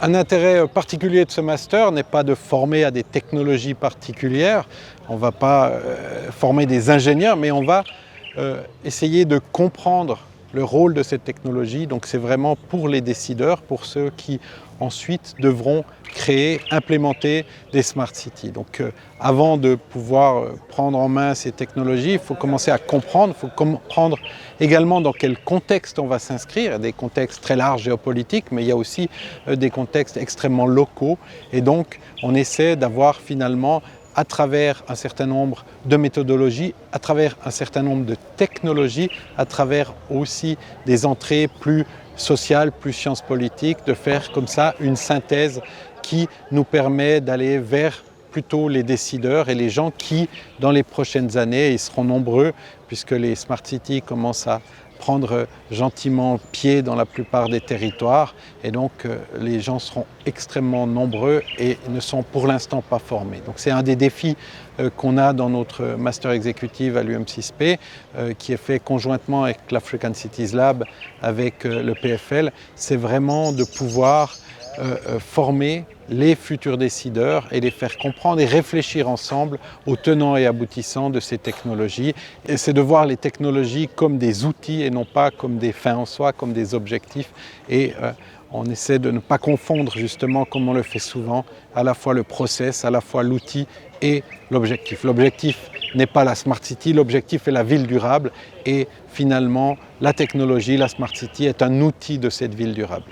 Un intérêt particulier de ce master n'est pas de former à des technologies particulières. On ne va pas former des ingénieurs, mais on va essayer de comprendre le rôle de cette technologie. Donc c'est vraiment pour les décideurs, pour ceux qui ensuite devront créer, implémenter des smart cities. Donc avant de pouvoir prendre en main ces technologies, il faut commencer à comprendre, il faut comprendre également dans quel contexte on va s'inscrire. Il y a des contextes très larges géopolitiques, mais il y a aussi des contextes extrêmement locaux. Et donc on essaie d'avoir finalement à travers un certain nombre de méthodologies, à travers un certain nombre de technologies, à travers aussi des entrées plus sociales, plus sciences politiques, de faire comme ça une synthèse qui nous permet d'aller vers plutôt les décideurs et les gens qui, dans les prochaines années, ils seront nombreux puisque les Smart Cities commencent à prendre gentiment pied dans la plupart des territoires et donc les gens seront extrêmement nombreux et ne sont pour l'instant pas formés. Donc c'est un des défis qu'on a dans notre master exécutif à l'UM6P qui est fait conjointement avec l'African Cities Lab, avec le PFL, c'est vraiment de pouvoir former les futurs décideurs et les faire comprendre et réfléchir ensemble aux tenants et aboutissants de ces technologies. Et c'est de voir les technologies comme des outils et non pas comme des fins en soi, comme des objectifs. Et on essaie de ne pas confondre justement, comme on le fait souvent, à la fois le process, à la fois l'outil et l'objectif. L'objectif n'est pas la Smart City, l'objectif est la ville durable et finalement la technologie, la Smart City est un outil de cette ville durable.